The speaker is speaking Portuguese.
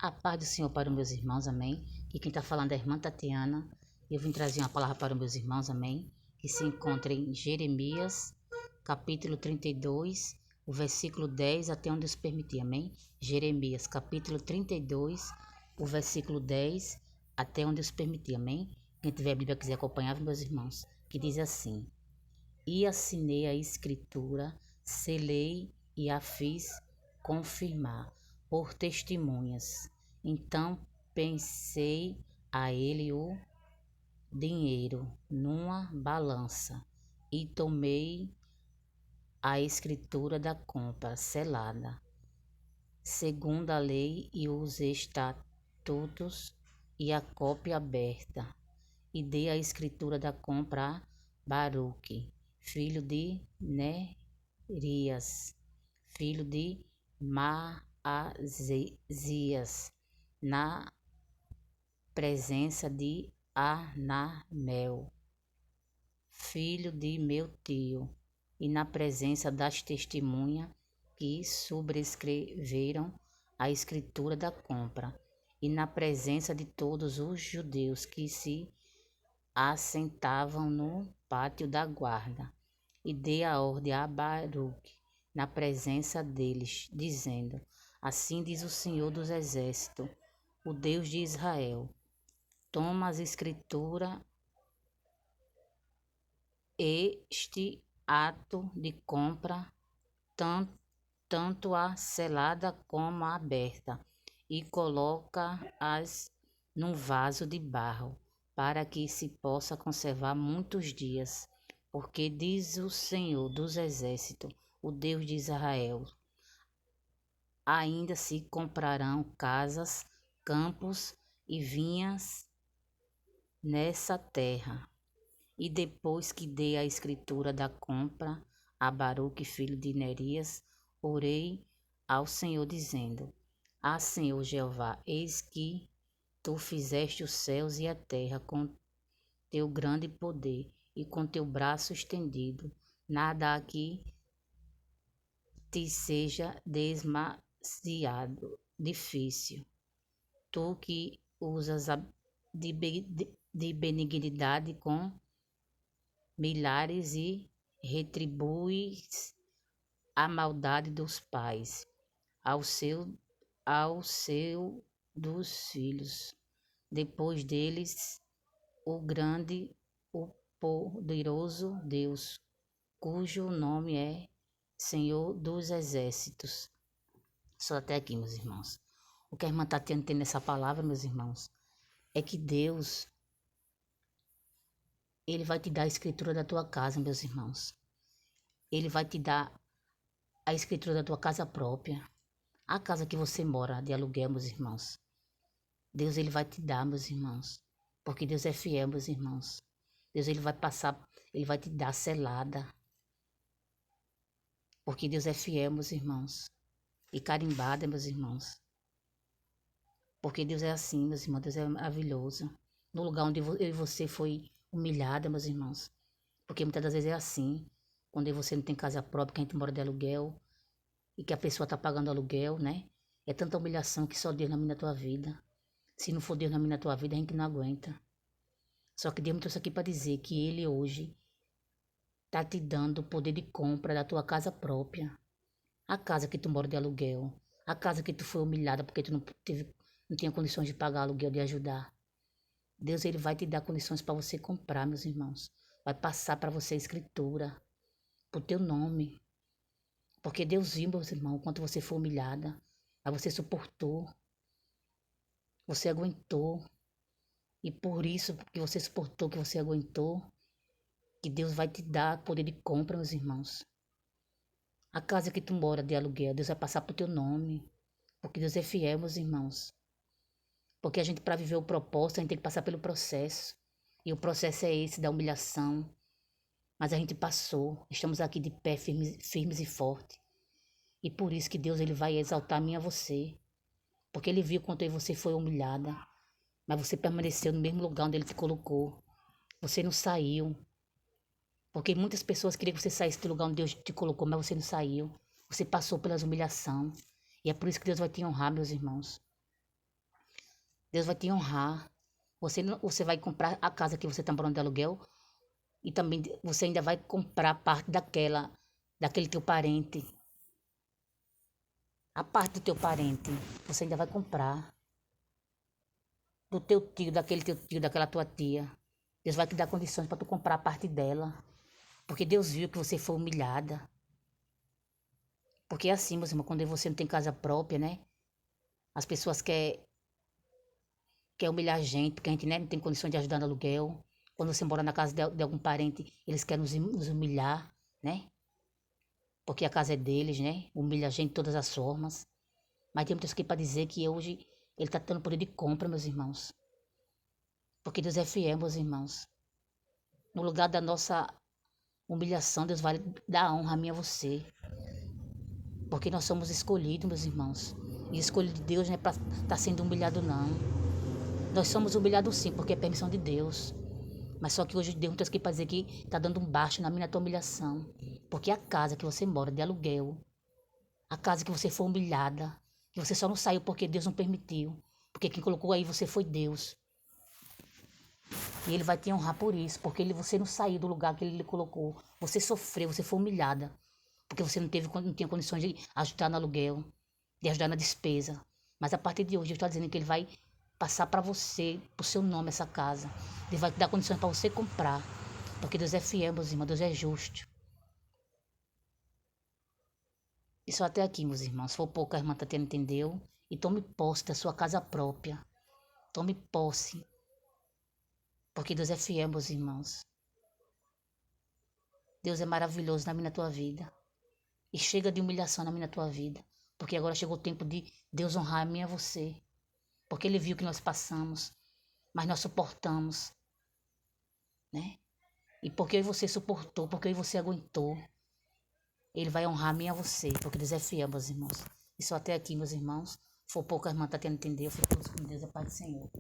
A paz do Senhor para os meus irmãos, amém. E quem está falando é a irmã Tatiana. Eu vim trazer uma palavra para os meus irmãos, amém. Que se encontra em Jeremias, capítulo 32, o versículo 10, até onde Deus permitir, amém. Jeremias, capítulo 32, o versículo 10, até onde Deus permitir, amém. Quem tiver a Bíblia quiser acompanhar, meus irmãos, que diz assim: E assinei a escritura, selei e a fiz confirmar por testemunhas. Então pensei a ele o dinheiro numa balança e tomei a escritura da compra selada, segundo a lei, e os estatutos e a cópia aberta, e dei a escritura da compra a Baruque, filho de Nerias, filho de Maazias, na presença de Anamel, filho de meu tio, e na presença das testemunhas que subscreveram a escritura da compra, e na presença de todos os judeus que se assentavam no pátio da guarda. E dei a ordem a Baruque na presença deles, dizendo: Assim diz o Senhor dos Exércitos, o Deus de Israel: Toma as escrituras, este ato de compra, tanto a selada como a aberta, e coloca-as num vaso de barro, para que se possa conservar muitos dias. Porque diz o Senhor dos Exércitos, o Deus de Israel: Ainda se comprarão casas, campos e vinhas nessa terra. E depois que dei a escritura da compra a Baruque, filho de Nerias, orei ao Senhor, dizendo: Senhor Jeová, eis que tu fizeste os céus e a terra com teu grande poder e com teu braço estendido. Nada aqui te seja demasiado difícil. Tu que usas de benignidade com milhares e retribuis a maldade dos pais ao seu dos filhos. Depois deles, o grande, o poderoso Deus, cujo nome é Senhor dos Exércitos. Só até aqui, meus irmãos. O que a irmã Tatiana tem nessa palavra, meus irmãos, é que Deus, Ele vai te dar a escritura da tua casa, meus irmãos. Ele vai te dar a escritura da tua casa própria. A casa que você mora de aluguel, meus irmãos. Deus, Ele vai te dar, meus irmãos. Porque Deus é fiel, meus irmãos. Deus, Ele vai passar, Ele vai te dar selada. Porque Deus é fiel, meus irmãos. E carimbada, meus irmãos. Porque Deus é assim, meus irmãos. Deus é maravilhoso. No lugar onde eu e você foi humilhada, meus irmãos. Porque muitas das vezes é assim. Quando você não tem casa própria, que a gente mora de aluguel. E que a pessoa está pagando aluguel, né? É tanta humilhação que só Deus na minha tua vida. Se não for Deus na minha tua vida, a gente não aguenta. Só que Deus me trouxe aqui para dizer que Ele hoje está te dando o poder de compra da tua casa própria. A casa que tu mora de aluguel. A casa que tu foi humilhada porque tu não tinha condições de pagar aluguel, de ajudar. Deus, Ele vai te dar condições para você comprar, meus irmãos. Vai passar para você a escritura, pro teu nome. Porque Deus viu, meus irmãos, quanto você foi humilhada. Mas você suportou. Você aguentou. E por isso que você suportou, que você aguentou, que Deus vai te dar poder de compra, meus irmãos. A casa que tu mora de aluguel, Deus vai passar pro teu nome. Porque Deus é fiel, meus irmãos. Porque a gente, para viver o propósito, a gente tem que passar pelo processo. E o processo é esse, da humilhação. Mas a gente passou. Estamos aqui de pé, firmes e fortes. E por isso que Deus, Ele vai exaltar a mim e a você. Porque Ele viu quanto você foi humilhada. Mas você permaneceu no mesmo lugar onde Ele te colocou. Você não saiu. Porque muitas pessoas queriam que você saísse do lugar onde Deus te colocou, mas você não saiu. Você passou pelas humilhações. E é por isso que Deus vai te honrar, meus irmãos. Deus vai te honrar. Você vai comprar a casa que você está morando de aluguel e também você ainda vai comprar parte daquele teu parente. A parte do teu parente, você ainda vai comprar. Do teu tio, daquele teu tio, daquela tua tia. Deus vai te dar condições para tu comprar a parte dela. Porque Deus viu que você foi humilhada. Porque é assim, meus irmãos, quando você não tem casa própria, né? As pessoas querem humilhar a gente, porque a gente, né, não tem condições de ajudar no aluguel. Quando você mora na casa de algum parente, eles querem nos humilhar, né? Porque a casa é deles, né? Humilha a gente de todas as formas. Mas tem muitas coisas para dizer que hoje ele está tendo poder de compra, meus irmãos. Porque Deus é fiel, meus irmãos. No lugar da nossa humilhação, Deus vai dar a honra a mim e a você. Porque nós somos escolhidos, meus irmãos. E escolhido de Deus não é para estar sendo humilhado, não. Nós somos humilhados sim, porque é permissão de Deus. Mas só que hoje Deus tem que para dizer que está dando um baixo na minha tua humilhação. Porque a casa que você mora de aluguel, a casa que você foi humilhada, que você só não saiu porque Deus não permitiu. Porque quem colocou aí você foi Deus. E Ele vai te honrar por isso, porque você não saiu do lugar que Ele lhe colocou. Você sofreu, você foi humilhada. Porque você não tinha condições de ajudar no aluguel, de ajudar na despesa. Mas a partir de hoje, Deus está dizendo que Ele vai passar para você, para o seu nome, essa casa. Ele vai te dar condições para você comprar. Porque Deus é fiel, meus irmãos, Deus é justo. E só até aqui, meus irmãos. Se for pouco, a irmã Tatiana entendeu. E tome posse da sua casa própria. Tome posse. Porque Deus é fiel, meus irmãos. Deus é maravilhoso na minha tua vida. E chega de humilhação na minha tua vida. Porque agora chegou o tempo de Deus honrar a mim e a você. Porque Ele viu que nós passamos. Mas nós suportamos. Né? E porque você suportou, porque você aguentou. Ele vai honrar a mim e a você. Porque Deus é fiel, meus irmãos. E só até aqui, meus irmãos. Se for pouco, a irmã Tatiana entendeu. Fique todos com Deus, a paz do Senhor.